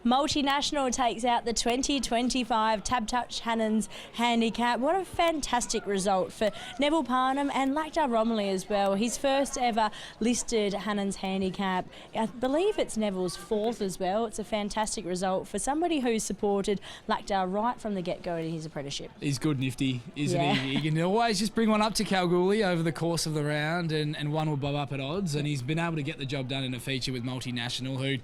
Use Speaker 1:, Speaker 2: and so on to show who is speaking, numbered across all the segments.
Speaker 1: Multinational takes out the 2025 Tab Touch Hannon's Handicap. What a fantastic result for Neville Parnham and Lactar Romilly as well. His first ever listed Hannon's Handicap. I believe it's Neville's fourth as well. It's a fantastic result for somebody who's supported Lactar right from the get-go in his apprenticeship.
Speaker 2: He's good nifty, isn't he? He can always just bring one up to Kalgoorlie over the course of the round and one will bob up at odds, and he's been able to get the job done in a feature with Multinational, who,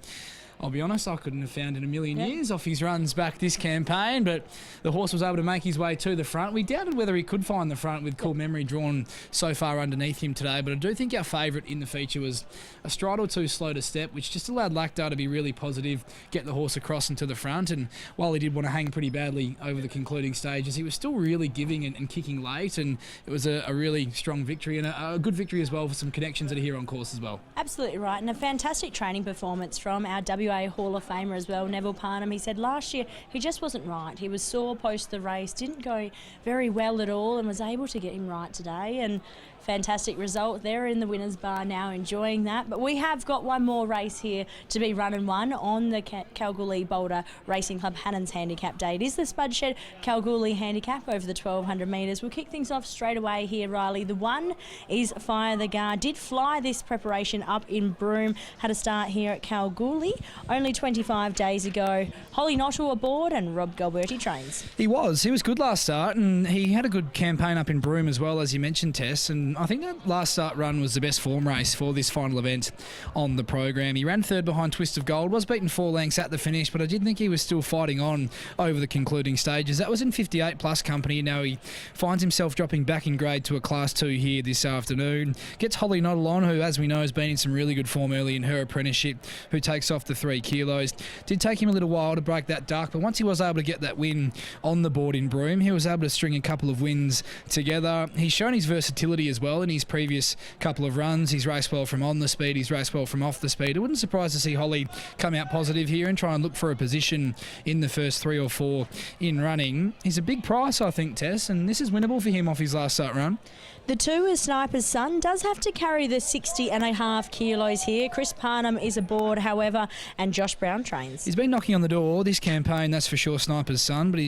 Speaker 2: I'll be honest, I couldn't have found in a million years off his runs back this campaign, but the horse was able to make his way to the front. We doubted whether he could find the front with Cool Memory drawn so far underneath him today, but I do think our favourite in the feature was a stride or two slow to step, which just allowed Lactar to be really positive, get the horse across into the front, and while he did want to hang pretty badly over the concluding stages, he was still really giving and kicking late, and it was a really strong victory and a good victory as well for some connections that are here on course as well.
Speaker 1: Absolutely right, and a fantastic training performance from our WA Hall of Famer as well, Neville Parnham. He said last year he just wasn't right. He was sore post the race, didn't go very well at all, and was able to get him right today. And fantastic result. They're in the winners bar now, enjoying that. But we have got one more race here to be run and won on the Kalgoorlie Boulder Racing Club Hannon's Handicap Day. It is the SpudShed Kalgoorlie Handicap over the 1200 metres. We'll kick things off straight away here, Riley. The one is Fire the Guard. Did fly this preparation up in Broome. Had a start here at Kalgoorlie only 25 days ago. Holly Nottle aboard and Rob Galberti trains.
Speaker 2: He was good last start, and he had a good campaign up in Broome as well, as you mentioned, Tess, and I think that last start run was the best form race for this final event on the program. He ran third behind Twist of Gold, was beaten 4 lengths at the finish, but I did think he was still fighting on over the concluding stages. That was in 58 plus company. Now he finds himself dropping back in grade to a Class 2 here this afternoon. Gets Holly Nottle on, who, as we know, has been in some really good form early in her apprenticeship, who takes off the 3 kilos. Did take him a little while to break that duck, but once he was able to get that win on the board in Broome, he was able to string a couple of wins together. He's shown his versatility as well in his previous couple of runs. He's raced well from on the speed, he's raced well from off the speed. It wouldn't surprise to see Holly come out positive here and try and look for a position in the first 3 or 4 in running. He's a big price, I think, Tess, and this is winnable for him off his last start run.
Speaker 1: The 2 is Sniper's Son, does have to carry the 60.5 kilos here. Chris Parnham is aboard, however, and Josh Brown trains.
Speaker 2: He's been knocking on the door this campaign, that's for sure, Sniper's Son, but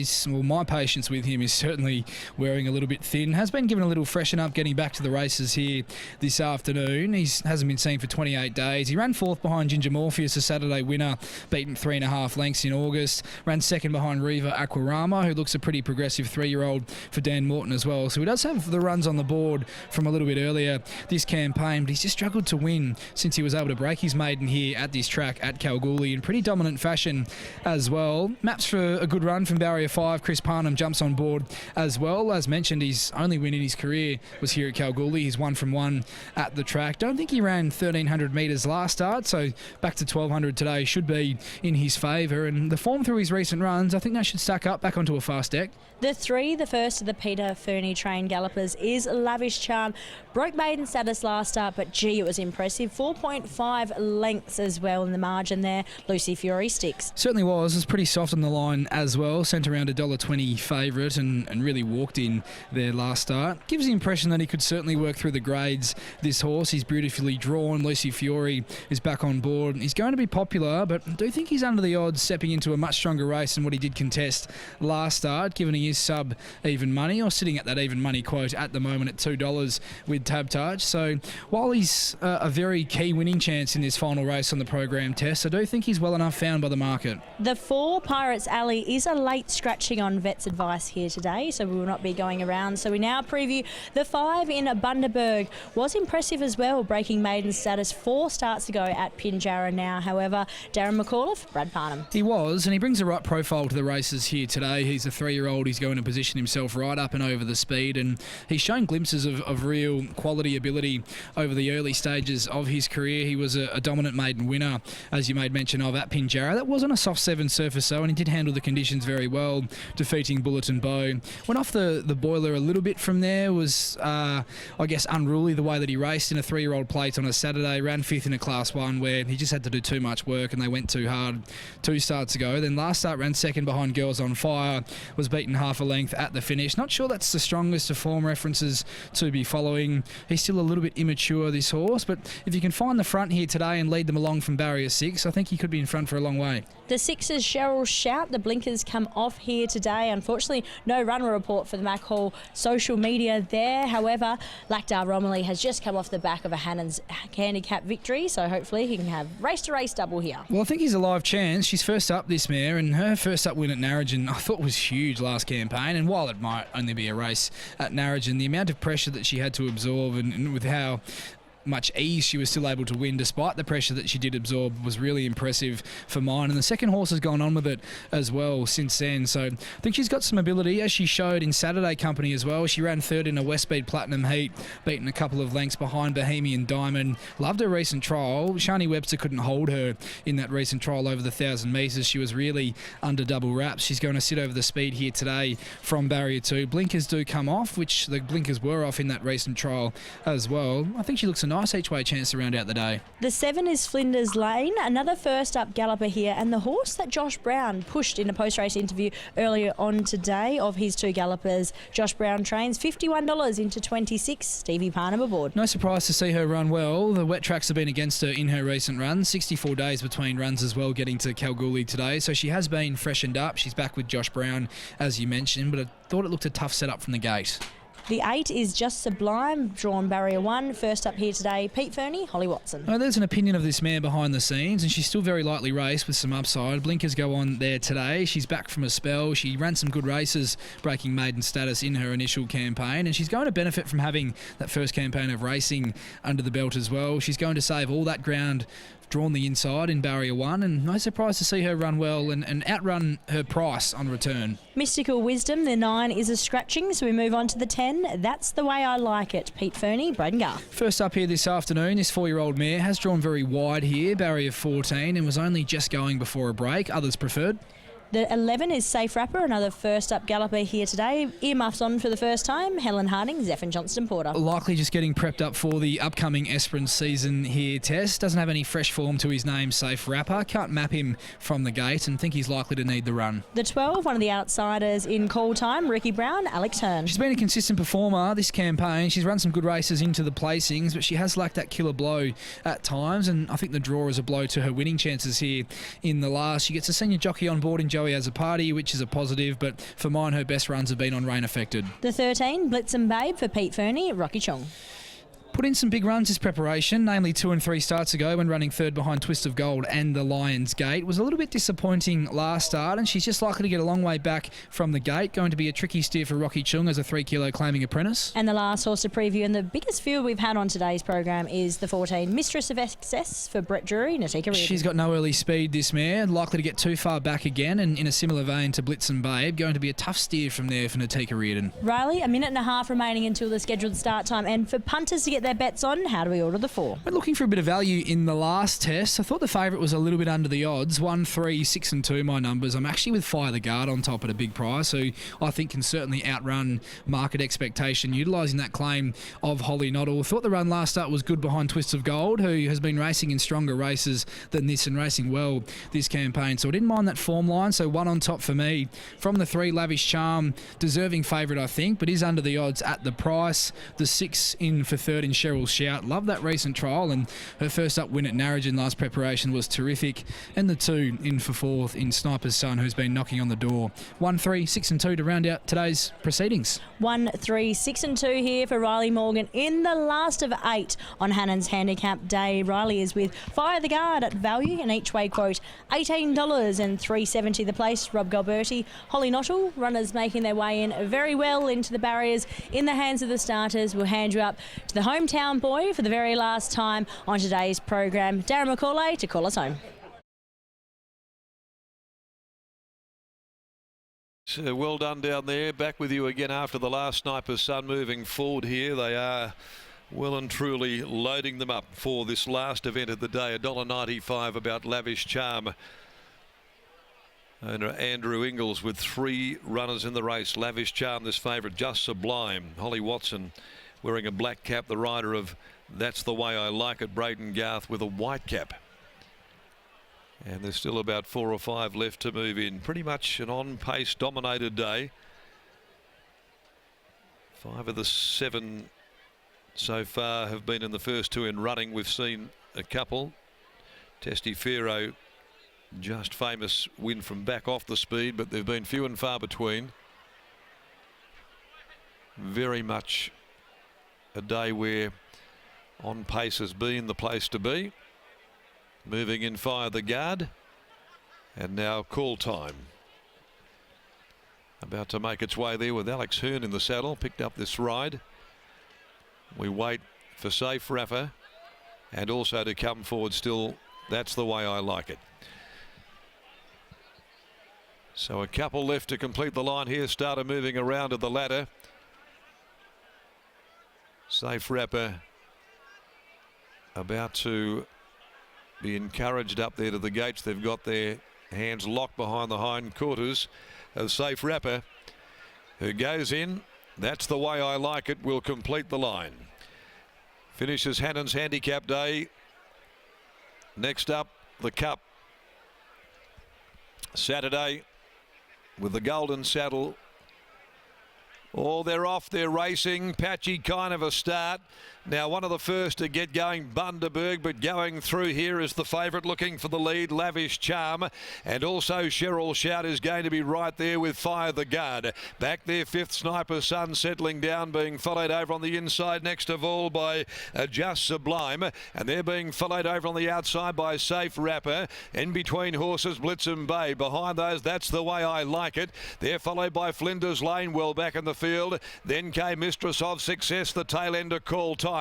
Speaker 2: my patience with him is certainly wearing a little bit thin. Has been given a little freshen up getting back to the races here this afternoon. He hasn't been seen for 28 days. He ran 4th behind Ginger Morpheus, a Saturday winner, beaten 3.5 lengths in August. Ran 2nd behind Riva Aquarama, who looks a pretty progressive 3-year-old for Dan Morton as well. So he does have the runs on the board from a little bit earlier this campaign, but he's just struggled to win since he was able to break his maiden here at this track at Kalgoorlie in pretty dominant fashion as well. Maps for a good run from barrier 5. Chris Parnham jumps on board as well. As mentioned, his only win in his career was here at Kalgoorlie. He's 1 from 1 at the track. Don't think he ran 1,300 metres last start, so back to 1,200 today should be in his favour, and the form through his recent runs, I think they should stack up back onto a fast deck.
Speaker 1: The 3, the first of the Peter Fernie trained gallopers, is Lavish Charm. Broke maiden status last start, but gee, it was impressive. 4.5 lengths as well in the margin there. Lucy Fiore sticks.
Speaker 2: Certainly was. It was pretty soft on the line as well. Sent around $1.20 favourite and really walked in there last start. Gives the impression that he could certainly work through the grades, this horse. He's beautifully drawn. Lucy Fiore is back on board. He's going to be popular, but I do think he's under the odds stepping into a much stronger race than what he did contest last start, given he is sub even money, or sitting at that even money quote at the moment at $2 with Tab Touch. So while he's a very key winning chance in this final race on the program, Tess, I do think he's well enough found by the market.
Speaker 1: The 4, Pirates Alley, is a late scratching on Vet's advice here today, so we will not be going around. So we now preview the 5 in Bundaberg. Was impressive as well, breaking maiden status 4 starts ago at Pinjarra now. However, Darren McAuliffe, Brad Parnham.
Speaker 2: He was, and he brings the right profile to the races here today. He's a 3-year-old. He's going to position himself right up and over the speed, and he's shown glimpses of real quality ability over the early stages of his career. He was a dominant maiden winner, as you made mention of, at Pinjarra. That wasn't a soft 7 surface though, and he did handle the conditions very well, defeating Bullet and Bow. Went off the boiler a little bit from there. Was I guess unruly the way that he raced in a 3-year-old plate on a Saturday. Ran 5th in a Class 1 where he just had to do too much work and they went too hard 2 starts ago. Then last start ran 2nd behind Girls on Fire. Was beaten half a length at the finish. Not sure that's the strongest of form references to be following. He's still a little bit immature, this horse, but if you can find the front here today and lead them along from barrier 6, I think he could be in front for a long way.
Speaker 1: The 6 is Cheryl Shout. The blinkers come off here today. Unfortunately, no runner report for the Mac Hall social media there. However, Lakdar Romilly has just come off the back of a Hannon's handicap victory, so hopefully he can have race-to-race double here.
Speaker 2: Well, I think he's a live chance. She's first up, this mare, and her first up win at Narrogin I thought was huge last campaign, and while it might only be a race at Narrogin, the amount of pressure that she had to absorb and with how much ease she was still able to win despite the pressure that she did absorb was really impressive for mine. And the second horse has gone on with it as well since then. So I think she's got some ability, as she showed in Saturday Company as well. She ran third in a West Speed Platinum heat, beaten a couple of lengths behind Bohemian Diamond. Loved her recent trial. Shani Webster couldn't hold her in that recent trial over the 1,000 metres. She was really under double wraps. She's going to sit over the speed here today from barrier 2. Blinkers do come off, which the blinkers were off in that recent trial as well. I think she looks a nice each-way chance to round out the day.
Speaker 1: The 7 is Flinders Lane, another first-up galloper here, and the horse that Josh Brown pushed in a post-race interview earlier on today of his 2 gallopers. Josh Brown trains $51 into 26. Stevie Parnham aboard.
Speaker 2: No surprise to see her run well. The wet tracks have been against her in her recent runs. 64 days between runs as well, getting to Kalgoorlie today. So she has been freshened up. She's back with Josh Brown, as you mentioned, but I thought it looked a tough setup from the gate.
Speaker 1: The 8 is Just Sublime, drawn barrier 1. First up here today, Pete Fernie, Holly Watson.
Speaker 2: Well, there's an opinion of this mare behind the scenes, and she's still very lightly raced with some upside. Blinkers go on there today. She's back from a spell. She ran some good races, breaking maiden status in her initial campaign, and she's going to benefit from having that first campaign of racing under the belt as well. She's going to save all that ground drawn the inside in barrier 1, and no surprise to see her run well and outrun her price on return.
Speaker 1: Mystical Wisdom, the 9 is a scratching, so we move on to the 10. That's the way I like it. Pete Fernie, Braden Garth.
Speaker 2: First up here this afternoon, this 4-year-old mare has drawn very wide here, barrier 14, and was only just going before a break. Others preferred.
Speaker 1: The 11 is Safe Rapper, another first-up galloper here today. Earmuffs on for the first time. Helen Harding, Zephyr Johnston Porter.
Speaker 2: Likely just getting prepped up for the upcoming Esperance season here, Tess. Doesn't have any fresh form to his name, Safe Rapper. Can't map him from the gate and think he's likely to need the run.
Speaker 1: The 12, one of the outsiders in call time, Ricky Brown, Alex Hearn.
Speaker 2: She's been a consistent performer this campaign. She's run some good races into the placings, but she has lacked that killer blow at times, and I think the draw is a blow to her winning chances here in the last. She gets a senior jockey on board in Joey as a party, which is a positive, but for mine, her best runs have been on rain affected.
Speaker 1: The 13, Blitz and Babe for Pete Fernie, Rocky Chong.
Speaker 2: Put in some big runs this preparation, namely 2 and 3 starts ago when running third behind Twist of Gold and the Lion's Gate. Was a little bit disappointing last start, and she's just likely to get a long way back from the gate. Going to be a tricky steer for Rocky Chung as a 3-kilo claiming apprentice.
Speaker 1: And the last horse to preview, and the biggest field we've had on today's program, is the 14, Mistress of Excess for Brett Drury, Natika Reardon.
Speaker 2: She's got no early speed, this mare, likely to get too far back again, and in a similar vein to Blitz and Babe, going to be a tough steer from there for Natika Reardon.
Speaker 1: Riley, a minute and a half remaining until the scheduled start time, and for punters to get their bets on, how do we order the 4?
Speaker 2: We're looking for a bit of value in the last test. I thought the favourite was a little bit under the odds. 1, 3, 6 and 2, my numbers. I'm actually with Fire the Guard on top at a big price, who I think can certainly outrun market expectation, utilising that claim of Holly Noddle. Thought the run last start was good behind Twist of Gold, who has been racing in stronger races than this and racing well this campaign. So I didn't mind that form line, so 1 on top for me. From the 3, Lavish Charm, deserving favourite I think, but is under the odds at the price. The 6 in for third in Cheryl Shout. Love that recent trial, and her first up win at Narrogin last preparation was terrific. And the 2 in for fourth in Sniper's Son, who's been knocking on the door. 1, 3, 6 and 2 to round out today's proceedings.
Speaker 1: 1, 3, 6 and 2 here for Riley Morgan in the last of 8 on Hannon's Handicap Day. Riley is with Fire the Guard at value, and each way quote $18 and $3.70 the place. Rob Galberti, Holly Noddle, runners making their way in very well into the barriers in the hands of the starters. We'll hand you up to the hometown boy for the very last time on today's program, Darren McCauley, to call us home.
Speaker 3: So well done down there. Back with you again after the last Sniper's Son. Moving forward here, they are well and truly loading them up for this last event of the day. $1.95 about Lavish Charm. And Andrew Ingles with 3 runners in the race. Lavish Charm, this favourite, Just Sublime. Holly Watson wearing a black cap, the rider of That's the Way I Like It, Braden Garth, with a white cap. And there's still about 4 or 5 left to move in. Pretty much an on-pace dominated day. 5 of the 7 so far have been in the first 2 in running. We've seen a couple. Testiferro, just famous win from back off the speed, but they've been few and far between. Very much a day where on pace has been the place to be. Moving in Fire the Guard, and now Call Time. About to make its way there with Alex Hearn in the saddle. Picked up this ride. We wait for Safe Rapper and also to come forward still. That's the Way I Like It. So a couple left to complete the line here. Starter moving around to the ladder. Safe Rapper about to be encouraged up there to the gates. They've got their hands locked behind the hind quarters of Safe Rapper, who goes in. That's the Way I Like It will complete the line. Finishes Hannon's Handicap Day. Next up, the Cup. Saturday with the Golden Saddle. Oh, they're off, they're racing. Patchy kind of a start. Now one of the first to get going, Bundaberg, but going through here is the favourite looking for the lead, Lavish Charm. And also Cheryl Shout is going to be right there with Fire the Guard. Back there, 5th Sniper Sun settling down, being followed over on the inside next of all by Just Sublime. And they're being followed over on the outside by Safe Rapper. In between horses, Blitz and Bay. Behind those, That's the Way I Like It. They're followed by Flinders Lane, well back in the field. Then came Mistress of Success, the tail end of Call Time.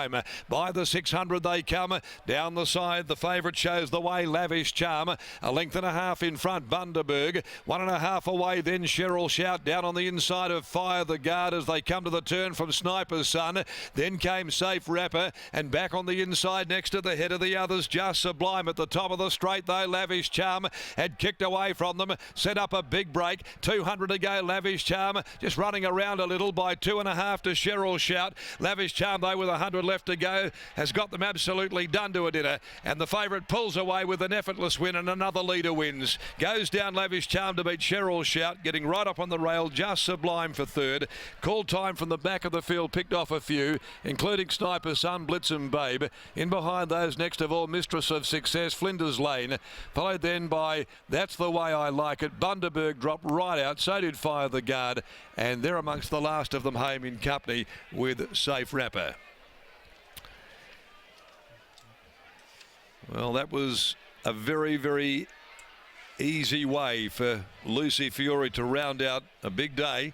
Speaker 3: By the 600 they come. Down the side, the favourite shows the way, Lavish Charm. A length and a half in front, Bundaberg. 1.5 away, then Cheryl Shout. Down on the inside of Fire the Guard as they come to the turn from Sniper's Son. Then came Safe Rapper. And back on the inside next to the head of the others, Just Sublime. At the top of the straight though, Lavish Charm had kicked away from them. Set up a big break. 200 to go, Lavish Charm. Just running around a little by 2.5 to Cheryl Shout. Lavish Charm though with 100 left to go has got them absolutely done to a dinner, and the favourite pulls away with an effortless win, and another leader wins. Goes down Lavish Charm to beat Cheryl Shout, getting right up on the rail, Just Sublime for 3rd. Call Time from the back of the field picked off a few, including Sniper Sun, Blitz and Babe. In behind those, next of all, Mistress of Success, Flinders Lane, followed then by That's the Way I Like It. Bundaberg dropped right out, so did Fire the Guard, and they're amongst the last of them home in company with Safe Rapper. Well, that was a very, very easy way for Lucy Fiore to round out a big day.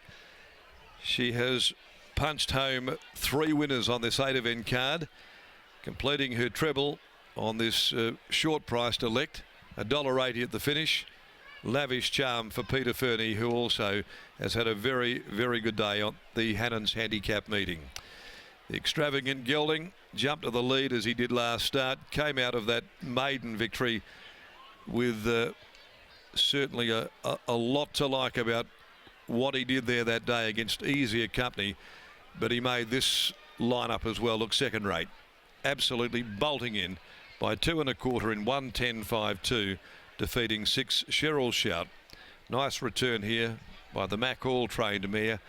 Speaker 3: She has punched home 3 winners on this 8-event card, completing her treble on this short-priced elect, $1.80 at the finish. Lavish Charm for Peter Fernie, who also has had a very, very good day on the Hannon's Handicap meeting. The Extravagant Gelding jumped to the lead as he did last start, came out of that maiden victory with certainly a lot to like about what he did there that day against easier company, but he made this lineup as well look second rate. Absolutely bolting in by 2 1/4 in 1:10.52, defeating 6 Cheryl Shout. Nice return here by the Mac Hall trained mare,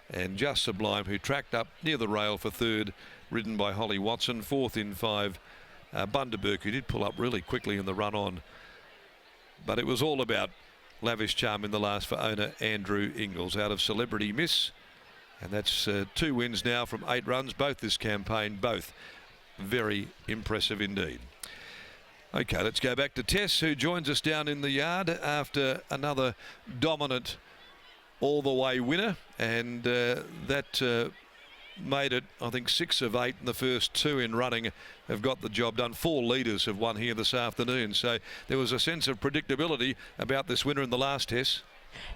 Speaker 3: and Just Sublime, who tracked up near the rail for 3rd, ridden by Holly Watson. 4th in 5, Bundaberg, who did pull up really quickly in the run on. But it was all about Lavish Charm in the last for owner Andrew Ingles out of Celebrity Miss. And that's 2 wins now from 8 runs, both this campaign, both very impressive indeed. Okay, let's go back to Tess, who joins us down in the yard after another dominant all-the-way winner, and that made it, I think, 6 of 8 in the first 2 in running have got the job done. 4 leaders have won here this afternoon, so there was a sense of predictability about this winner in the last test.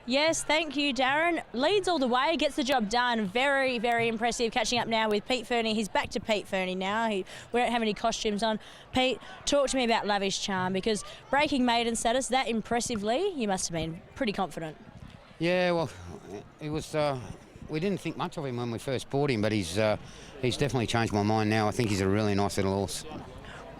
Speaker 1: Yes, thank you, Darren. Leads all the way, gets the job done. Very, very impressive. Catching up now with Pete Fernie. He's back to Pete Fernie now. We don't have any costumes on. Pete, talk to me about Lavish Charm, because breaking maiden status that impressively, you must have been pretty confident.
Speaker 4: Yeah, well, it was. We didn't think much of him when we first bought him, but he's definitely changed my mind now. I think he's a really nice little horse.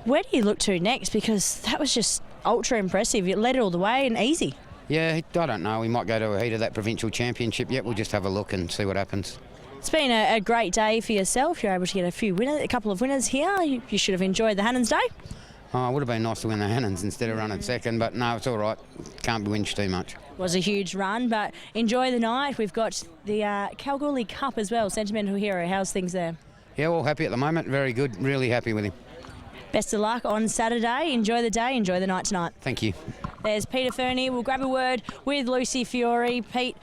Speaker 1: Where do you look to next? Because that was just ultra impressive. It led it all the way and easy.
Speaker 4: Yeah, I don't know. We might go to a heat of that provincial championship yet. We'll just have a look and see what happens.
Speaker 1: It's been a great day for yourself. You're able to get a couple of winners here. You should have enjoyed the Hannans Day.
Speaker 4: Oh, it would have been nice to win the Hannans instead of running second, but no, it's all right. Can't be whinged too much.
Speaker 1: It was a huge run, but enjoy the night. We've got the Kalgoorlie Cup as well. Sentimental Hero, how's things there?
Speaker 4: Yeah, all happy at the moment. Very good. Really happy with him.
Speaker 1: Best of luck on Saturday. Enjoy the day. Enjoy the night tonight.
Speaker 4: Thank you.
Speaker 1: There's Peter Fernie. We'll grab a word with Lucy Fiore. Pete,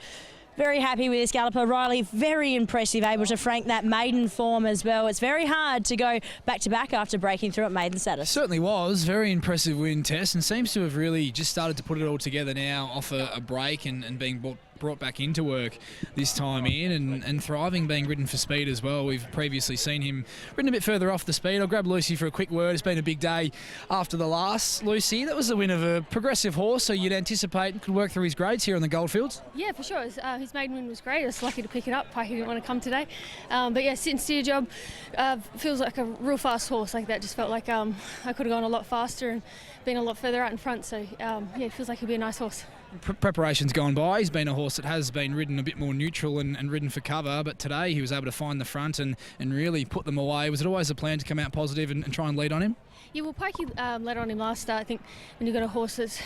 Speaker 1: very happy with this galloper. Riley, very impressive, able to frank that maiden form as well. It's very hard to go back-to-back after breaking through at maiden status.
Speaker 2: Certainly was. Very impressive win, Tess, and seems to have really just started to put it all together now off a break and being brought back into work this time in and thriving, being ridden for speed as well. We've previously seen him ridden a bit further off the speed. I'll grab Lucy for a quick word. It's been a big day after the last. Lucy, that was the win of a progressive horse, so you'd anticipate could work through his grades here on the Goldfields?
Speaker 5: Yeah, for sure. His maiden win was great. I was lucky to pick it up. Pikey didn't want to come today. But yeah, sincere job. Feels like a real fast horse. Like that just felt like I could have gone a lot faster and been a lot further out in front. So yeah, it feels like he'll be a nice horse.
Speaker 2: Preparation's gone by. He's been a horse that has been ridden a bit more neutral and ridden for cover, but today he was able to find the front and really put them away. Was it always a plan to come out positive and try and lead on him?
Speaker 5: Yeah, well, Pikey led on him last start. I think when you've got a horse that's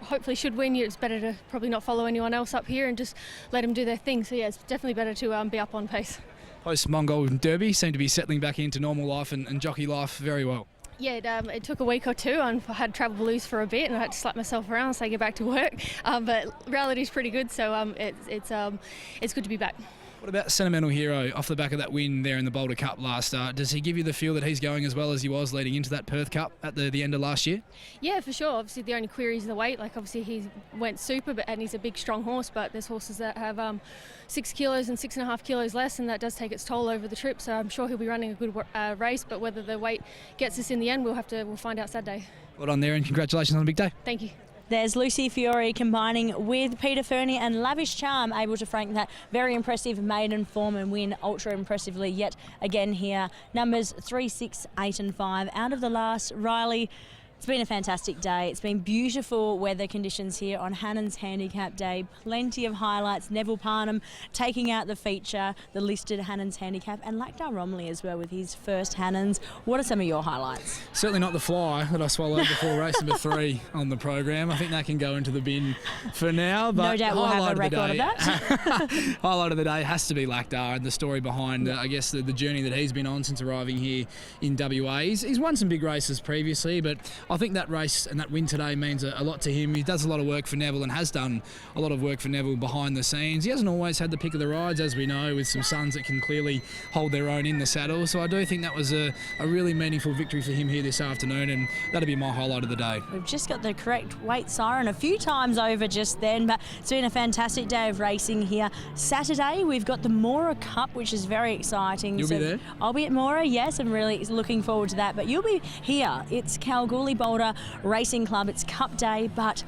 Speaker 5: hopefully should win, it's better to probably not follow anyone else up here and just let them do their thing. So yeah, it's definitely better to be up on pace.
Speaker 2: Post-Mongol Derby seemed to be settling back into normal life and jockey life very well.
Speaker 5: Yeah, it took a week or two. I had travel blues for a bit, and I had to slap myself around and say get back to work. But reality's pretty good, so it's good to be back.
Speaker 2: What about Sentimental Hero off the back of that win there in the Boulder Cup last start? Does he give you the feel that he's going as well as he was leading into that Perth Cup at the end of last year?
Speaker 5: Yeah, for sure. Obviously, the only query is the weight. Like, obviously, he went super, and he's a big, strong horse, but there's horses that have 6 kilos and 6.5 kilos less, and that does take its toll over the trip. So I'm sure he'll be running a good race, but whether the weight gets us in the end, we'll find out Saturday.
Speaker 2: Well done there, and congratulations on a big day.
Speaker 5: Thank you.
Speaker 1: There's Lucy Fiore combining with Peter Fernie and Lavish Charm, able to frank that very impressive maiden form and win ultra impressively yet again here. Numbers 3, 6, 8 and 5 out of the last. Riley, it's been a fantastic day. It's been beautiful weather conditions here on Hannans Handicap Day. Plenty of highlights. Neville Parnham taking out the feature, the listed Hannans Handicap, and Lakdar Romley as well with his first Hannans. What are some of your highlights?
Speaker 2: Certainly not the fly that I swallowed before race number 3 on the program. I think that can go into the bin for now. But
Speaker 1: no doubt we'll have a record of that.
Speaker 2: Highlight of the day has to be Lakdar and the story behind, I guess, the journey that he's been on since arriving here in WA. He's won some big races previously, but I think that race and that win today means a lot to him. He does a lot of work for Neville and has done a lot of work for Neville behind the scenes. He hasn't always had the pick of the rides, as we know, with some sons that can clearly hold their own in the saddle. So I do think that was a really meaningful victory for him here this afternoon, and that'll be my highlight of the day.
Speaker 1: We've just got the correct weight siren a few times over just then, but it's been a fantastic day of racing here. Saturday, we've got the Mora Cup, which is very exciting.
Speaker 2: You'll be there?
Speaker 1: I'll be at Mora, yes. I'm really looking forward to that, but you'll be here. It's Kalgoorlie Boulder Racing Club. It's Cup Day, but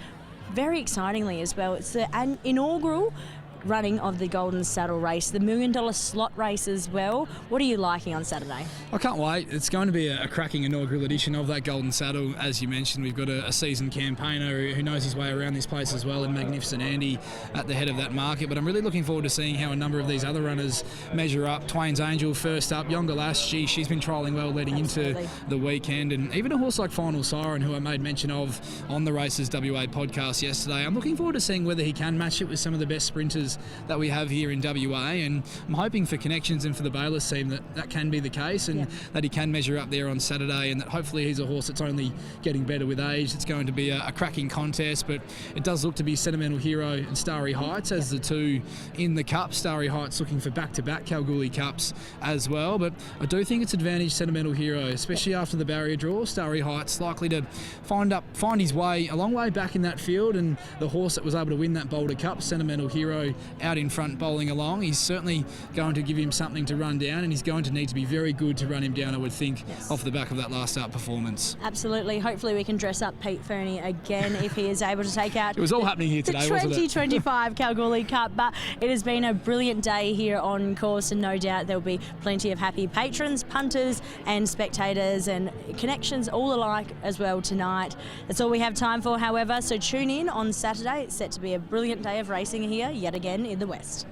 Speaker 1: very excitingly as well, it's the inaugural running of the Golden Saddle race, the $1 million slot race as well. What are you liking on Saturday?
Speaker 2: I can't wait. It's going to be a cracking inaugural edition of that Golden Saddle. As you mentioned, we've got a seasoned campaigner who knows his way around this place as well, and Magnificent Andy at the head of that market. But I'm really looking forward to seeing how a number of these other runners measure up. Twain's Angel first up. Yonga Lass, she's been trialling well leading into the weekend. And even a horse like Final Siren, who I made mention of on the Races WA podcast yesterday. I'm looking forward to seeing whether he can match it with some of the best sprinters that we have here in WA, and I'm hoping for connections and for the Bayliss team that can be the case, and that he can measure up there on Saturday, and that hopefully he's a horse that's only getting better with age. It's going to be a cracking contest, but it does look to be Sentimental Hero and Starry Heights as the two in the Cup. Starry Heights looking for back-to-back Kalgoorlie Cups as well, but I do think it's advantage Sentimental Hero, especially after the barrier draw. Starry Heights likely to find his way a long way back in that field, and the horse that was able to win that Boulder Cup, Sentimental Hero, out in front bowling along. He's certainly going to give him something to run down, and he's going to need to be very good to run him down, I would think, off the back of that last start performance.
Speaker 1: Absolutely. Hopefully we can dress up Pete Fernie again if he is able to take out
Speaker 2: it was all happening here today,
Speaker 1: the
Speaker 2: wasn't it?
Speaker 1: 2025 Kalgoorlie Cup, but it has been a brilliant day here on course, and no doubt there'll be plenty of happy patrons, punters and spectators and connections all alike as well tonight. That's all we have time for, however, so tune in on Saturday. It's set to be a brilliant day of racing here yet again in the West.